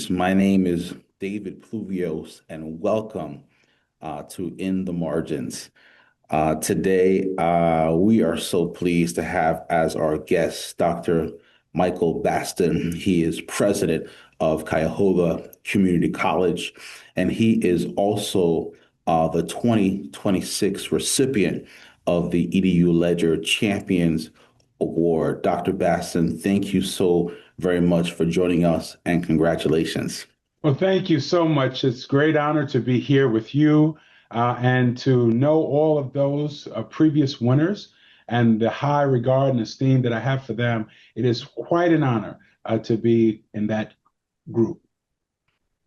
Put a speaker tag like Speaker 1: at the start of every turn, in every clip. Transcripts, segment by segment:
Speaker 1: students. My name is David Pluviose, and welcome to In the Margins. Today, we are so pleased to have as our guest Dr. Michael Baston. He is president of Cuyahoga Community College, and he is also the 2026 recipient of the EDU Ledger Champions Award. Dr. Baston, thank you so very much for joining us, and congratulations.
Speaker 2: Well, thank you so much. It's a great honor to be here with you and to know all of those previous winners and the high regard and esteem that I have for them. It is quite an honor to be in that group.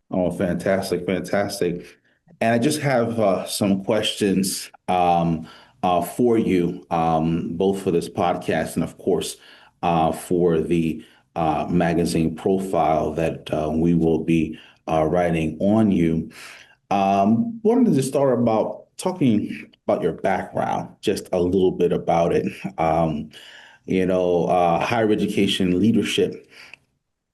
Speaker 1: Oh, fantastic, fantastic. And I just have some questions for you, both for this podcast and, of course, for the magazine profile that we will be writing on you. Wanted to start about talking about your background, just a little bit about it. Higher education leadership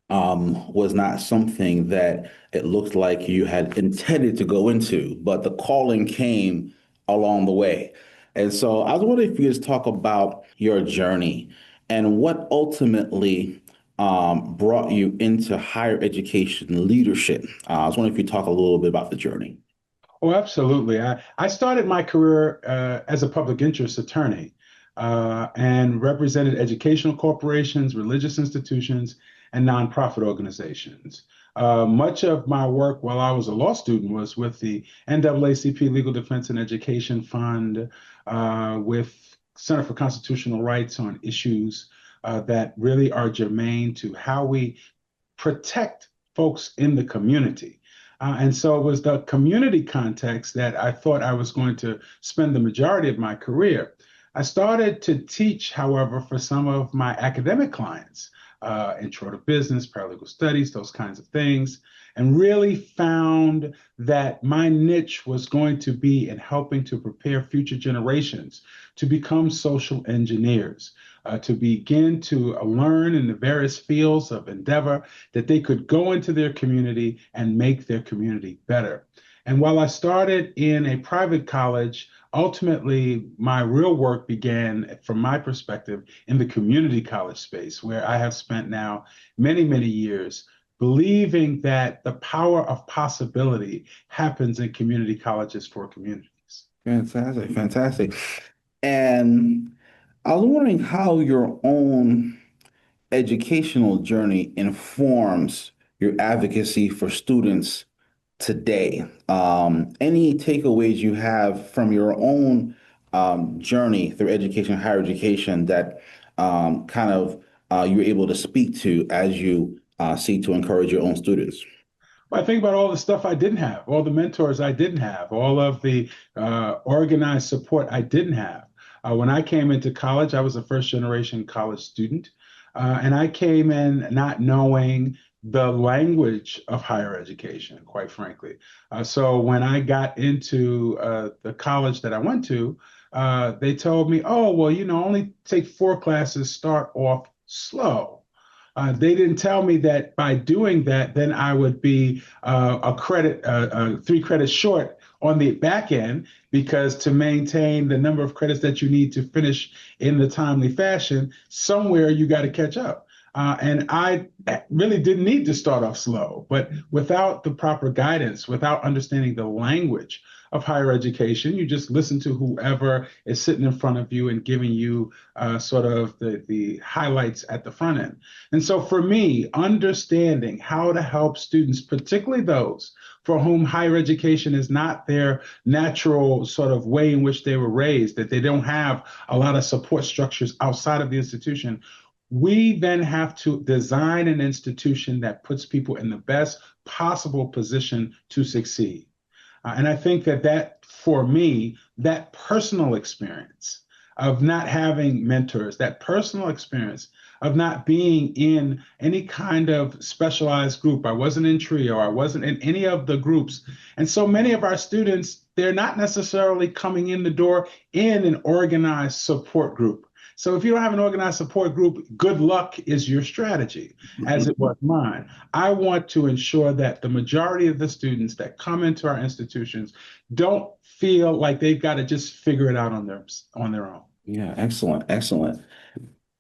Speaker 1: was not something that it looked like you had intended to go into, but the calling came along the way. And so I was wondering if you could just talk about your journey and what ultimately brought you into higher education leadership. I was wondering if you talk a little bit about the journey.
Speaker 2: Oh, absolutely. I started my career as a public interest attorney and represented educational corporations, religious institutions, and nonprofit organizations. Much of my work while I was a law student was with the NAACP Legal Defense and Education Fund, with Center for Constitutional Rights on issues that really are germane to how we protect folks in the community. And so it was the community context that I thought I was going to spend the majority of my career. I started to teach, however, for some of my academic clients, intro to business, paralegal studies, those kinds of things, and really found that my niche was going to be in helping to prepare future generations to become social engineers, to begin to learn in the various fields of endeavor that they could go into their community and make their community better. And while I started in a private college, ultimately my real work began, from my perspective, in the community college space, where I have spent now many, many years believing that the power of possibility happens in community colleges for communities.
Speaker 1: Fantastic, fantastic. And I was wondering how your own educational journey informs your advocacy for students today. Any takeaways you have from your own journey through education, higher education, that you're able to speak to as you seek to encourage your own students?
Speaker 2: Well, I think about all the stuff I didn't have, all the mentors I didn't have, all of the organized support I didn't have. When I came into college, I was a first generation college student, and I came in not knowing the language of higher education, quite frankly. So when I got into the college that I went to, they told me, oh, well, only take 4 classes, start off slow. They didn't tell me that by doing that, then I would be 3 credits short on the back end, because to maintain the number of credits that you need to finish in the timely fashion, somewhere you got to catch up. And I really didn't need to start off slow, but without the proper guidance, without understanding the language of higher education, you just listen to whoever is sitting in front of you and giving you sort of the highlights at the front end. And so for me, understanding how to help students, particularly those for whom higher education is not their natural sort of way in which they were raised, that they don't have a lot of support structures outside of the institution, we then have to design an institution that puts people in the best possible position to succeed. And I think that for me, that personal experience of not having mentors, that personal experience of not being in any kind of specialized group. I wasn't in TRIO, I wasn't in any of the groups. And so many of our students, they're not necessarily coming in the door in an organized support group. So if you don't have an organized support group, good luck is your strategy, as it was mine. I want to ensure that the majority of the students that come into our institutions don't feel like they've got to just figure it out on their own.
Speaker 1: Yeah, excellent, excellent.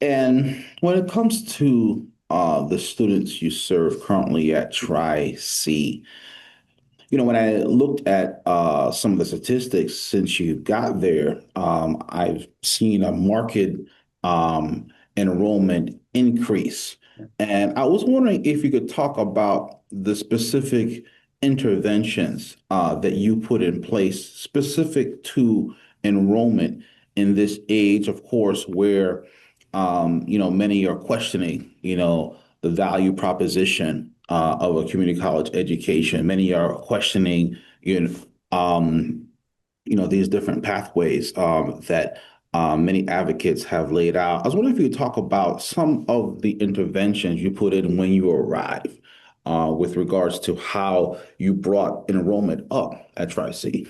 Speaker 1: And when it comes to the students you serve currently at Tri-C, when I looked at some of the statistics since you got there, I've seen a marked um, enrollment increase. And I was wondering if you could talk about the specific interventions that you put in place specific to enrollment in this age, of course, where many are questioning, the value proposition of a community college education. Many are questioning, these different pathways that many advocates have laid out. I was wondering if you could talk about some of the interventions you put in when you arrived with regards to how you brought enrollment up at Tri-C.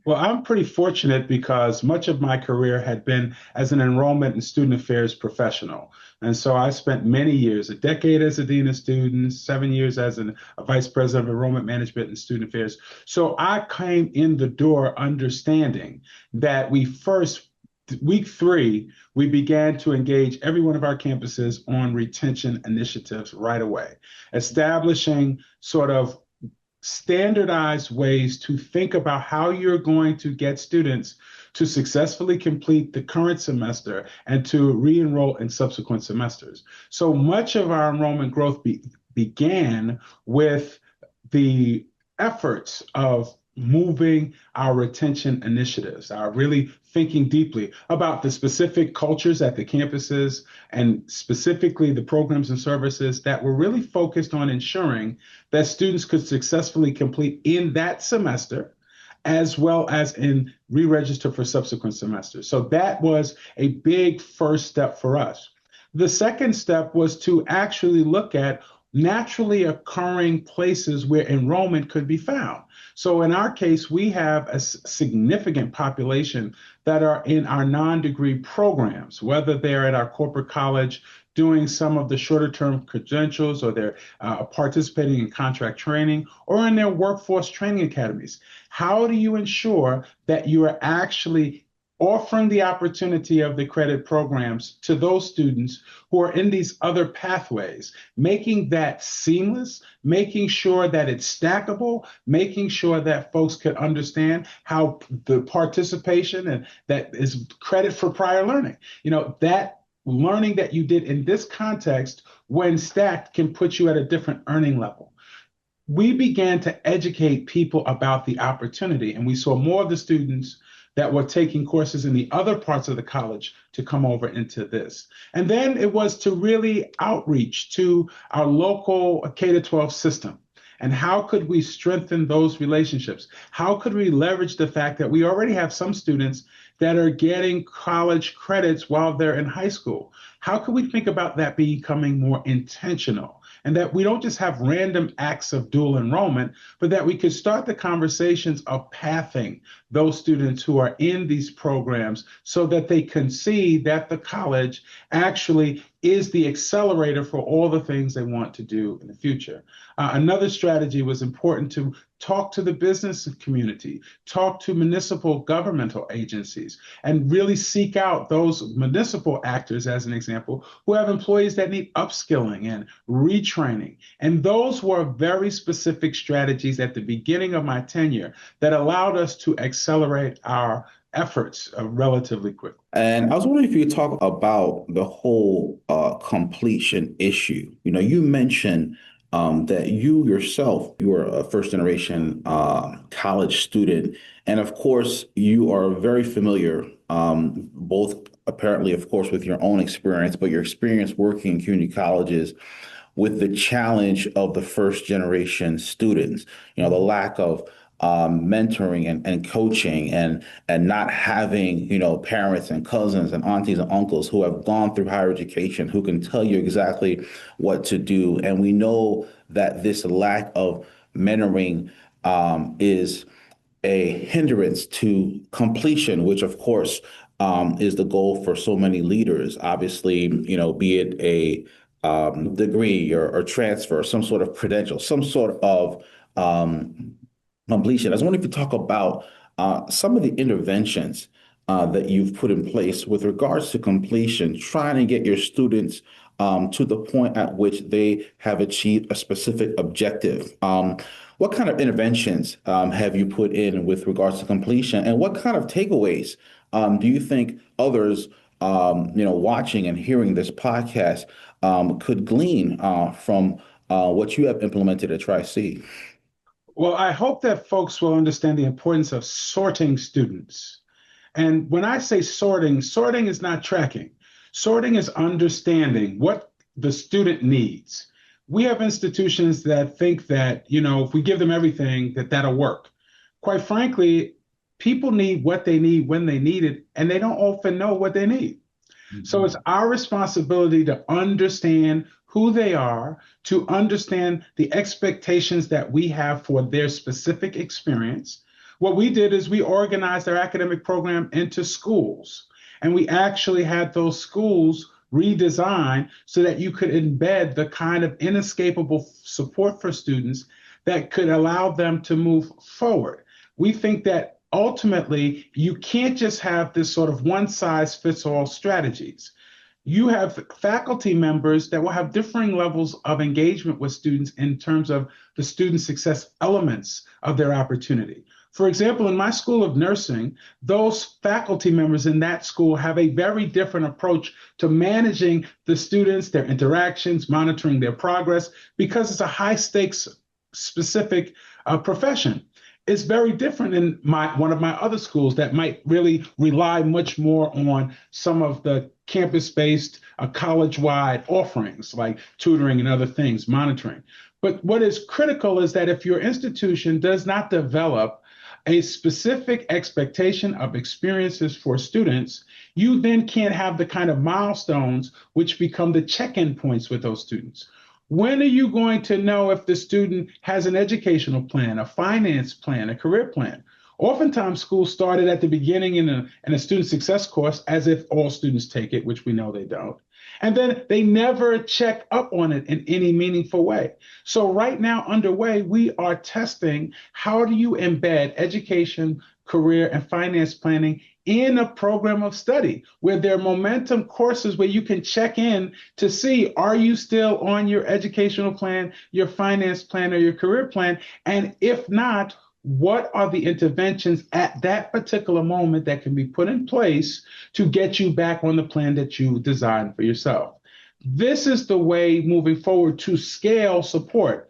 Speaker 2: Well, I'm pretty fortunate because much of my career had been as an enrollment and student affairs professional. And so I spent many years, a decade as a dean of students, 7 years as a vice president of enrollment management and student affairs. So I came in the door understanding that week 3, we began to engage every one of our campuses on retention initiatives right away, establishing sort of standardized ways to think about how you're going to get students to successfully complete the current semester and to re-enroll in subsequent semesters. So much of our enrollment growth began with the efforts of moving our retention initiatives, our really thinking deeply about the specific cultures at the campuses and specifically the programs and services that were really focused on ensuring that students could successfully complete in that semester as well as in re-register for subsequent semesters. So that was a big first step for us. The second step was to actually look at naturally occurring places where enrollment could be found. So in our case, we have a significant population that are in our non-degree programs, whether they're at our corporate college doing some of the shorter term credentials or they're participating in contract training or in their workforce training academies. How do you ensure that you are actually offering the opportunity of the credit programs to those students who are in these other pathways, making that seamless, making sure that it's stackable, making sure that folks can understand how the participation and that is credit for prior learning. That learning that you did in this context, when stacked, can put you at a different earning level. We began to educate people about the opportunity, and we saw more of the students that were taking courses in the other parts of the college to come over into this. And then it was to really outreach to our local K-12 system. And how could we strengthen those relationships? How could we leverage the fact that we already have some students that are getting college credits while they're in high school? How could we think about that becoming more intentional? And that we don't just have random acts of dual enrollment, but that we could start the conversations of pathing those students who are in these programs so that they can see that the college actually is the accelerator for all the things they want to do in the future. Another strategy was important to talk to the business community, talk to municipal governmental agencies, and really seek out those municipal actors, as an example, who have employees that need upskilling and retraining. And those were very specific strategies at the beginning of my tenure that allowed us to accelerate our efforts relatively quickly.
Speaker 1: And I was wondering if you could talk about the whole completion issue. You mentioned that you yourself, you are a first generation college student. And of course, you are very familiar, both apparently, of course, with your own experience, but your experience working in community colleges with the challenge of the first generation students, the lack of mentoring and coaching and not having, parents and cousins and aunties and uncles who have gone through higher education who can tell you exactly what to do. And we know that this lack of mentoring is a hindrance to completion, which of course is the goal for so many leaders. Obviously, be it a degree or transfer, some sort of credential, some sort of completion. I was wondering if you talk about some of the interventions that you've put in place with regards to completion, trying to get your students to the point at which they have achieved a specific objective. What kind of interventions have you put in with regards to completion, and what kind of takeaways do you think others, watching and hearing this podcast, could glean from what you have implemented at Tri-C?
Speaker 2: Well, I hope that folks will understand the importance of sorting students. And when I say sorting, sorting is not tracking. Sorting is understanding what the student needs. We have institutions that think that, if we give them everything, that'll work. Quite frankly, people need what they need when they need it, and they don't often know what they need. So it's our responsibility to understand who they are, to understand the expectations that we have for their specific experience. What we did is we organized our academic program into schools, and we actually had those schools redesigned so that you could embed the kind of inescapable support for students that could allow them to move forward. We think that ultimately, you can't just have this sort of one size fits all strategies. You have faculty members that will have differing levels of engagement with students in terms of the student success elements of their opportunity. For example, in my School of Nursing, those faculty members in that school have a very different approach to managing the students, their interactions, monitoring their progress, because it's a high stakes specific profession. It's very different in one of my other schools that might really rely much more on some of the campus-based, college-wide offerings like tutoring and other things, monitoring. But what is critical is that if your institution does not develop a specific expectation of experiences for students, you then can't have the kind of milestones which become the check-in points with those students. When are you going to know if the student has an educational plan, a finance plan, a career plan? Oftentimes, schools started at the beginning in a student success course as if all students take it, which we know they don't. And then they never check up on it in any meaningful way. So right now underway, we are testing how do you embed education, career, and finance planning in a program of study where there are momentum courses where you can check in to see, are you still on your educational plan, your finance plan, or your career plan? And if not, what are the interventions at that particular moment that can be put in place to get you back on the plan that you designed for yourself? This is the way moving forward to scale support.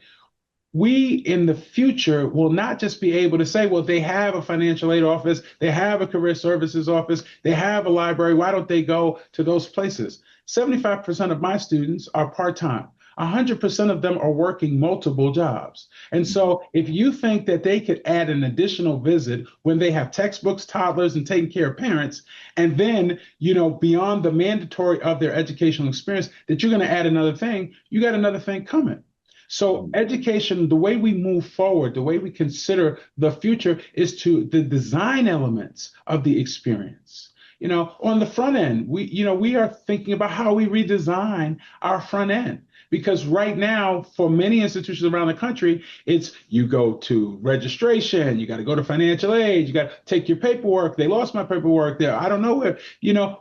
Speaker 2: We in the future will not just be able to say, well, they have a financial aid office, they have a career services office, they have a library. Why don't they go to those places? 75% of my students are part-time. 100% of them are working multiple jobs. And so if you think that they could add an additional visit when they have textbooks, toddlers, and taking care of parents, and then, beyond the mandatory of their educational experience, that you're going to add another thing, you got another thing coming. So education, the way we move forward, the way we consider the future is to the design elements of the experience. On the front end, we are thinking about how we redesign our front end. Because right now, for many institutions around the country, it's you go to registration, you got to go to financial aid, you got to take your paperwork. They lost my paperwork there. I don't know where.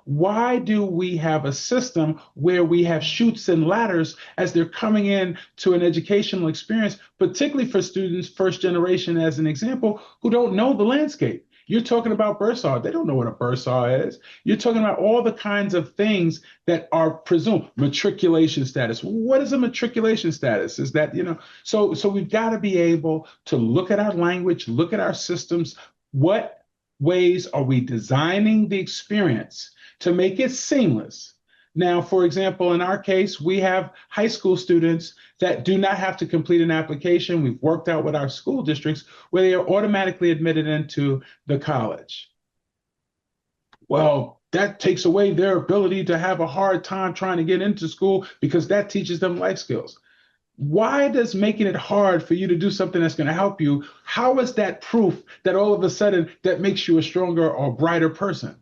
Speaker 2: Why do we have a system where we have chutes and ladders as they're coming in to an educational experience, particularly for students, first generation, as an example, who don't know the landscape? You're talking about bursar. They don't know what a bursar is. You're talking about all the kinds of things that are presumed. Matriculation status. What is a matriculation status? Is that, so we've got to be able to look at our language, look at our systems. What ways are we designing the experience to make it seamless? Now, for example, in our case, we have high school students that do not have to complete an application. We've worked out with our school districts where they are automatically admitted into the college. Well, that takes away their ability to have a hard time trying to get into school because that teaches them life skills. Why does making it hard for you to do something that's going to help you, how is that proof that all of a sudden that makes you a stronger or brighter person?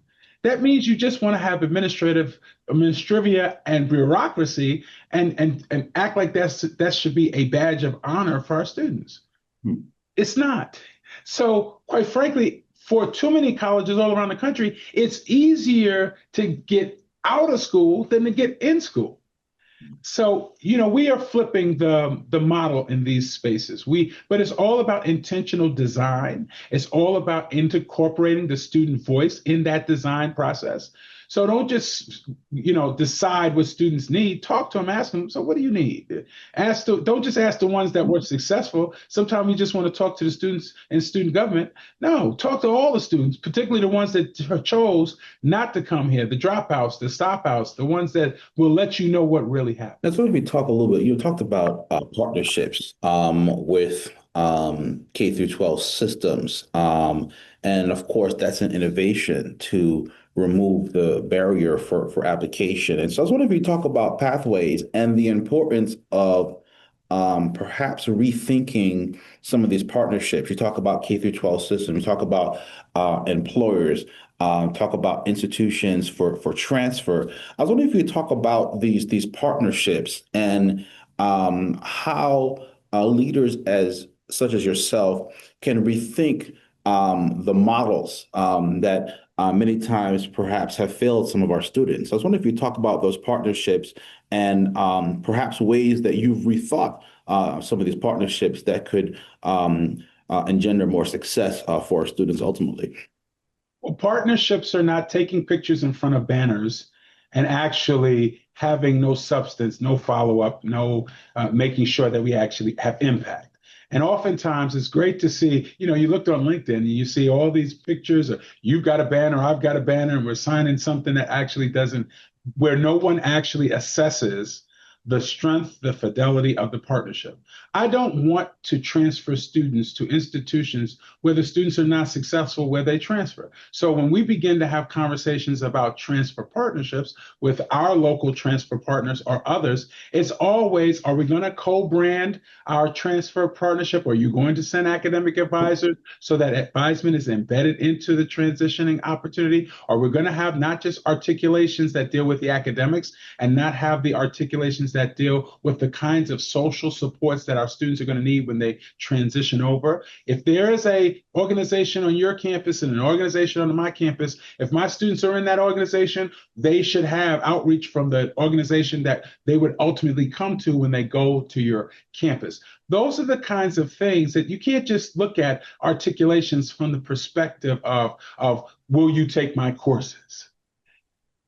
Speaker 2: that means you just want to have administrivia and bureaucracy and act like that should be a badge of honor for our students.
Speaker 1: Hmm.
Speaker 2: It's not. So, quite frankly, for too many colleges all around the country, it's easier to get out of school than to get in school. So, we are flipping the model in these spaces. But it's all about intentional design. It's all about incorporating the student voice in that design process. So don't just, decide what students need. Talk to them, ask them, so what do you need? Don't just ask the ones that were successful. Sometimes we just want to talk to the students in student government. No, talk to all the students, particularly the ones that chose not to come here, the dropouts, the stopouts, the ones that will let you know what really happened.
Speaker 1: That's what we talk a little bit. You talked about partnerships with K through 12 systems. And of course, that's an innovation to remove the barrier for application. And so I was wondering if you talk about pathways and the importance of perhaps rethinking some of these partnerships. You talk about K through 12 systems, you talk about employers, talk about institutions for transfer. I was wondering if you could talk about these partnerships and how leaders as such as yourself can rethink the models that many times perhaps have failed some of our students. I was wondering if you talk about those partnerships and perhaps ways that you've rethought some of these partnerships that could engender more success for our students ultimately.
Speaker 2: Well, partnerships are not taking pictures in front of banners and actually having no substance, no follow-up, no making sure that we actually have impact. And oftentimes it's great to see, you looked on LinkedIn and you see all these pictures of you've got a banner, I've got a banner, and we're signing something that actually doesn't, where no one actually assesses the strength, the fidelity of the partnership. I don't want to transfer students to institutions where the students are not successful where they transfer. So when we begin to have conversations about transfer partnerships with our local transfer partners or others, it's always, are we going to co-brand our transfer partnership? Are you going to send academic advisors so that advisement is embedded into the transitioning opportunity? Are we going to have not just articulations that deal with the academics and not have the articulations that deal with the kinds of social supports that our students are going to need when they transition over? If there is a organization on your campus and an organization on my campus, if my students are in that organization, they should have outreach from the organization that they would ultimately come to when they go to your campus. Those are the kinds of things that you can't just look at articulations from the perspective of will you take my courses?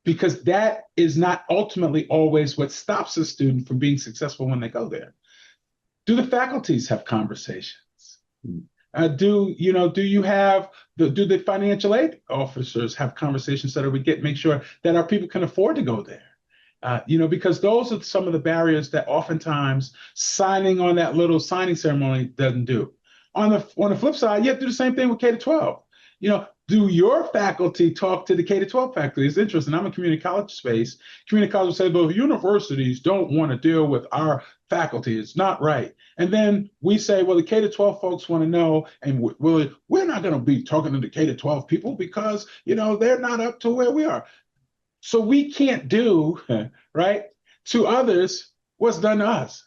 Speaker 2: Because that is not ultimately always what stops a student from being successful when they go there. Do the faculties have conversations? Do the financial aid officers have conversations so that make sure that our people can afford to go there? Because those are some of the barriers that oftentimes signing on that little signing ceremony doesn't do. On the flip side, you have to do the same thing with K to 12. Do your faculty talk to the K to 12 faculty? It's interesting. I'm in community college space. Community college will say, well, universities don't want to deal with our faculty. It's not right. And then we say, well, the K to 12 folks want to know, and we're not going to be talking to the K to 12 people because, they're not up to where we are. So we can't do, right, to others what's done to us.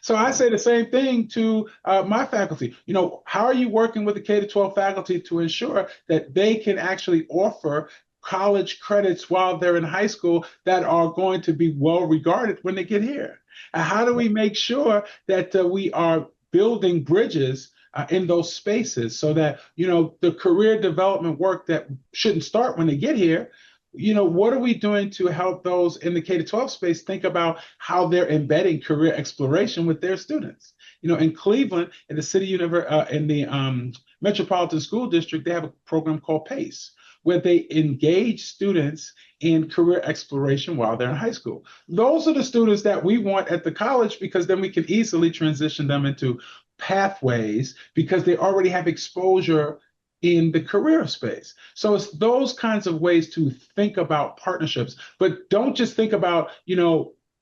Speaker 2: So I say the same thing to my faculty. How are you working with the K to 12 faculty to ensure that they can actually offer college credits while they're in high school that are going to be well regarded when they get here? And how do we make sure that we are building bridges in those spaces so that, the career development work that shouldn't start when they get here, what are we doing to help those in the K to 12 space think about how they're embedding career exploration with their students? In Cleveland, in the in the Metropolitan School District, they have a program called PACE, where they engage students in career exploration while they're in high school. Those are the students that we want at the college because then we can easily transition them into pathways because they already have exposure in the career space. So it's those kinds of ways to think about partnerships, but don't just think about,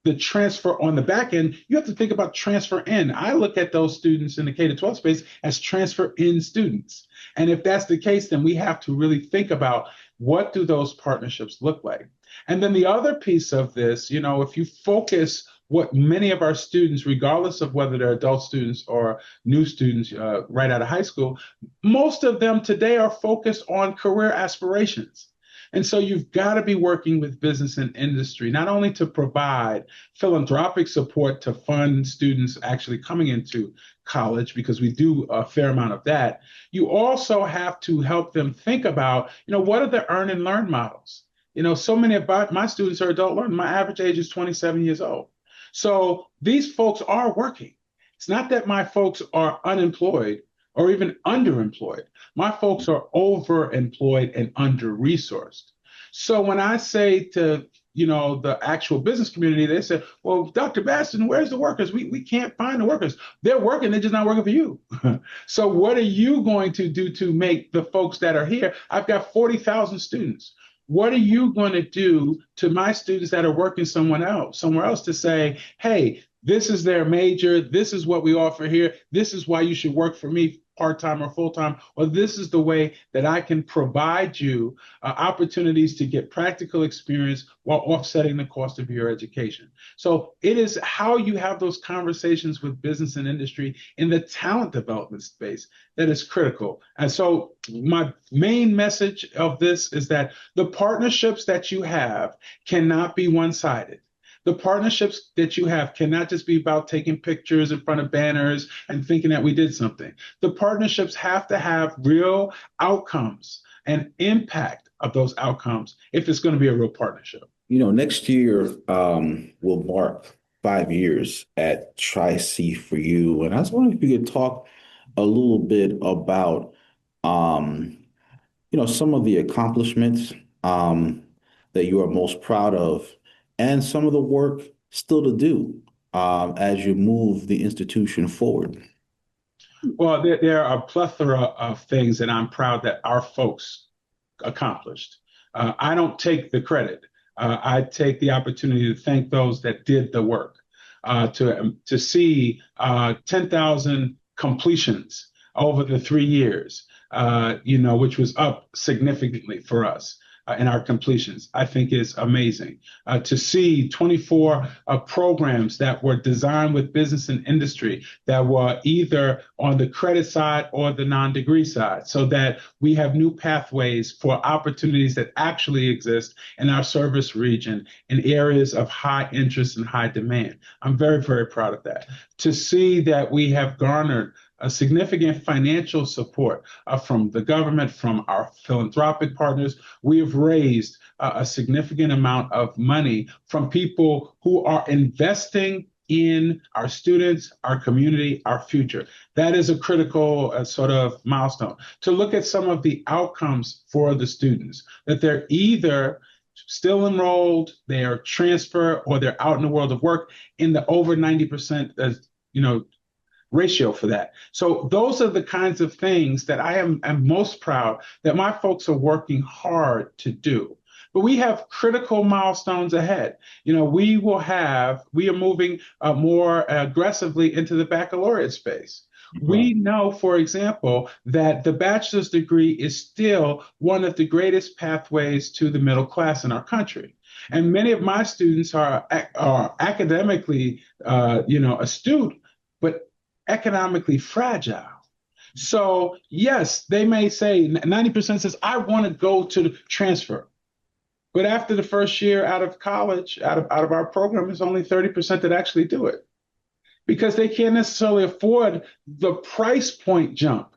Speaker 2: the transfer on the back end. You have to think about transfer in. I look at those students in the K to 12 space as transfer in students. And if that's the case, then we have to really think about What do those partnerships look like? And then the other piece of this, if you focus what many of our students, regardless of whether they're adult students or new students right out of high school, most of them today are focused on career aspirations. And so you've got to be working with business and industry, not only to provide philanthropic support to fund students actually coming into college, because we do a fair amount of that. You also have to help them think about, what are the earn and learn models? So many of my students are adult learners. My average age is 27 years old. So these folks are working. It's not that my folks are unemployed or even underemployed. My folks are overemployed and under-resourced. So when I say to, the actual business community, they say, well, Dr. Baston, where's the workers? We can't find the workers. They're working, they're just not working for you. So what are you going to do to make the folks that are here? I've got 40,000 students. What are you going to do to my students that are working somewhere else to say, hey, this is their major, this is what we offer here, this is why you should work for me part-time or full-time, or this is the way that I can provide you opportunities to get practical experience while offsetting the cost of your education. So it is how you have those conversations with business and industry in the talent development space that is critical. And so my main message of this is that the partnerships that you have cannot be one-sided. The partnerships that you have cannot just be about taking pictures in front of banners and thinking that we did something. The partnerships have to have real outcomes and impact of those outcomes if it's going to be a real partnership.
Speaker 1: Next year will mark 5 years at Tri-C for you. And I was wondering if you could talk a little bit about, some of the accomplishments that you are most proud of and some of the work still to do as you move the institution forward.
Speaker 2: Well, there are a plethora of things that I'm proud that our folks accomplished. I don't take the credit. I take the opportunity to thank those that did the work, to see 10,000 completions over the 3 years, which was up significantly for us. In our completions, I think is amazing. To see 24 programs that were designed with business and industry that were either on the credit side or the non-degree side, so that we have new pathways for opportunities that actually exist in our service region in areas of high interest and high demand. I'm very, very proud of that. To see that we have garnered a significant financial support from the government, from our philanthropic partners. We have raised a significant amount of money from people who are investing in our students, our community, our future. That is a critical sort of milestone. To look at some of the outcomes for the students, that they're either still enrolled, they are transfer, or they're out in the world of work in the over 90%, ratio for that. So those are the kinds of things that I am most proud that my folks are working hard to do. But we have critical milestones ahead. We are moving more aggressively into the baccalaureate space. We know, for example, that the bachelor's degree is still one of the greatest pathways to the middle class in our country. And many of my students are academically, astute, but economically fragile. So yes, they may say 90% says, I want to go to the transfer. But after the first year out of college, out of our program, it's only 30% that actually do it, because they can't necessarily afford the price point jump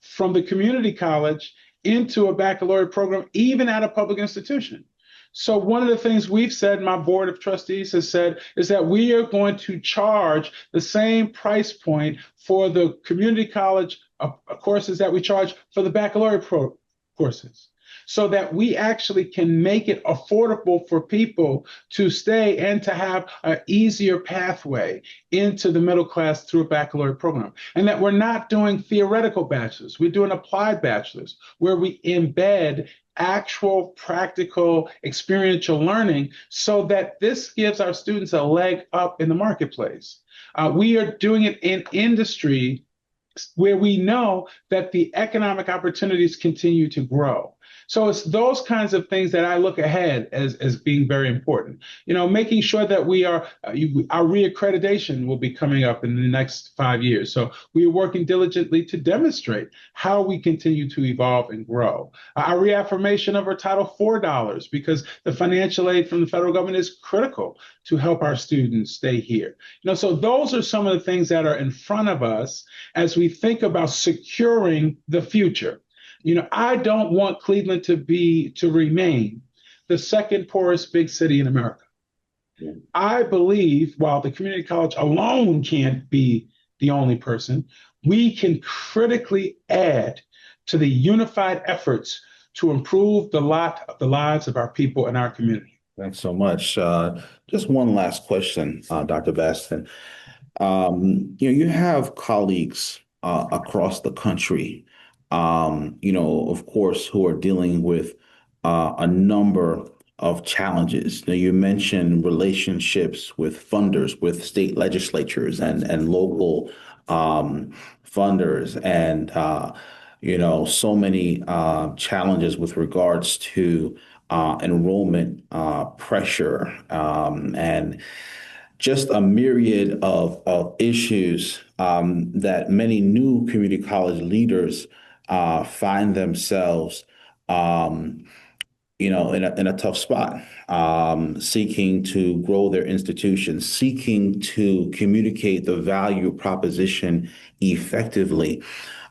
Speaker 2: from the community college into a baccalaureate program, even at a public institution. So one of the things we've said, my board of trustees has said, is that we are going to charge the same price point for the community college courses that we charge for the baccalaureate courses, so that we actually can make it affordable for people to stay and to have an easier pathway into the middle class through a baccalaureate program. And that we're not doing theoretical bachelors, we're doing applied bachelors, where we embed actual practical experiential learning, so that this gives our students a leg up in the marketplace. We are doing it in industry where we know that the economic opportunities continue to grow. So it's those kinds of things that I look ahead as being very important. Making sure that we are, our reaccreditation will be coming up in the next 5 years. So we are working diligently to demonstrate how we continue to evolve and grow. Our reaffirmation of our Title IV dollars, because the financial aid from the federal government is critical to help our students stay here. So those are some of the things that are in front of us as we think about securing the future. I don't want Cleveland to remain the second poorest big city in America.
Speaker 1: Yeah.
Speaker 2: I believe while the community college alone can't be the only person, we can critically add to the unified efforts to improve the lives of our people in our community.
Speaker 1: Thanks so much. Just one last question, Dr. Baston. You have colleagues across the country, of course, who are dealing with a number of challenges. Now, you mentioned relationships with funders, with state legislatures and local funders, and so many challenges with regards to enrollment pressure, and just a myriad of issues that many new community college leaders find themselves, in a tough spot, seeking to grow their institutions, seeking to communicate the value proposition effectively.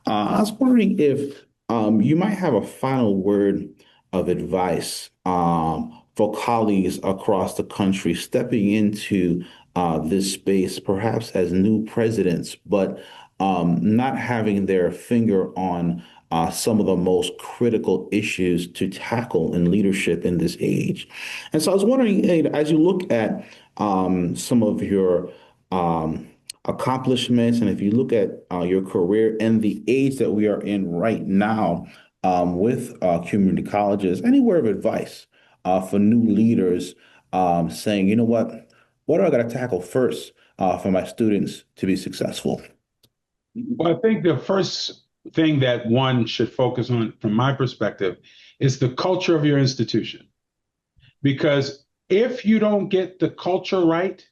Speaker 1: I was wondering if you might have a final word of advice for colleagues across the country stepping into this space, perhaps as new presidents, but not having their finger on some of the most critical issues to tackle in leadership in this age. And so I was wondering, as you look at some of your accomplishments, and if you look at your career and the age that we are in right now with community colleges, any word of advice for new leaders saying, what do I got to tackle first for my students to be successful?
Speaker 2: Well, I think the first thing that one should focus on, from my perspective, is the culture of your institution. Because if you don't get the culture right,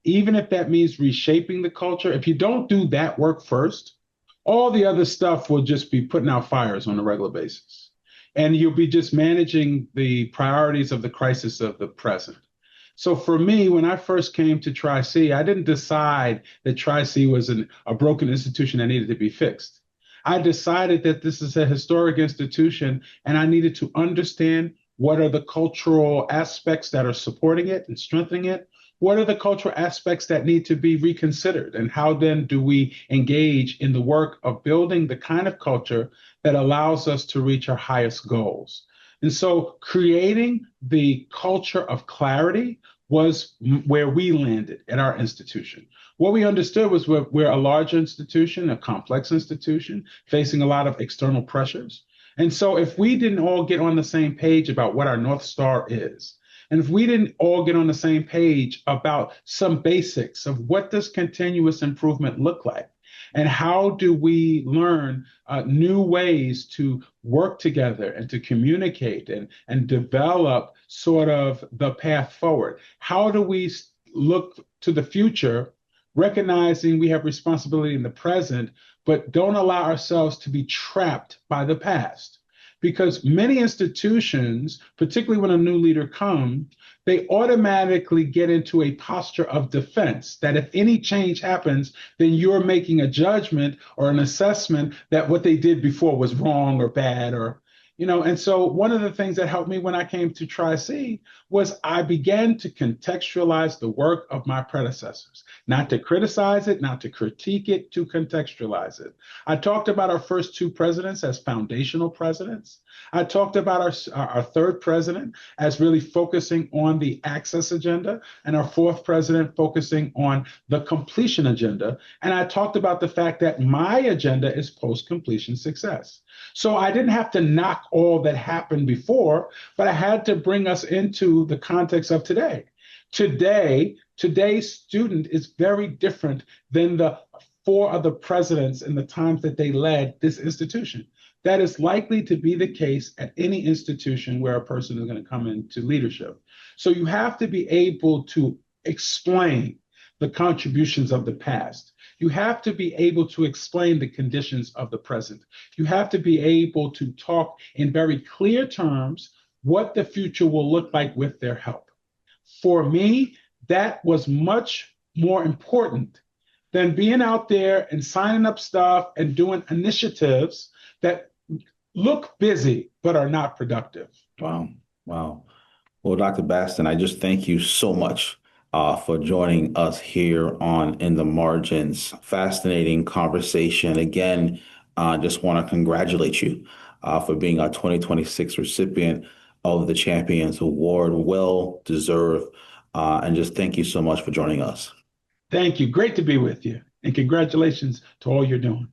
Speaker 2: even if that means reshaping the culture, if you don't do that work first, all the other stuff will just be putting out fires on a regular basis. And you'll be just managing the priorities of the crisis of the present. So for me, when I first came to Tri-C, I didn't decide that Tri-C was a broken institution that needed to be fixed. I decided that this is a historic institution and I needed to understand what are the cultural aspects that are supporting it and strengthening it. What are the cultural aspects that need to be reconsidered? And how then do we engage in the work of building the kind of culture that allows us to reach our highest goals? And so creating the culture of clarity was where we landed at our institution. What we understood was we're a large institution, a complex institution, facing a lot of external pressures. And so if we didn't all get on the same page about what our North Star is, and if we didn't all get on the same page about some basics of what does continuous improvement look like, and how do we learn new ways to work together and to communicate and develop sort of the path forward? How do we look to the future, recognizing we have responsibility in the present, but don't allow ourselves to be trapped by the past? Because many institutions, particularly when a new leader comes, they automatically get into a posture of defense that if any change happens, then you're making a judgment or an assessment that what they did before was wrong or bad and so one of the things that helped me when I came to Tri-C was I began to contextualize the work of my predecessors, not to criticize it, not to critique it, to contextualize it. I talked about our first two presidents as foundational presidents. I talked about our third president as really focusing on the access agenda, and our fourth president focusing on the completion agenda. And I talked about the fact that my agenda is post-completion success. So I didn't have to knock all that happened before, but I had to bring us into the context of today. Today's student is very different than the four other presidents in the times that they led this institution. That is likely to be the case at any institution where a person is going to come into leadership. So you have to be able to explain the contributions of the past. You have to be able to explain the conditions of the present. You have to be able to talk in very clear terms what the future will look like with their help. For me, that was much more important than being out there and signing up stuff and doing initiatives that look busy but are not productive.
Speaker 1: Wow. Wow. Well, Dr. Baston, I just thank you so much for joining us here on In the Margins. Fascinating conversation. Again, just want to congratulate you for being our 2026 recipient of the Champions Award. Well deserved. And just thank you so much for joining us.
Speaker 2: Thank you. Great to be with you. And congratulations to all you're doing.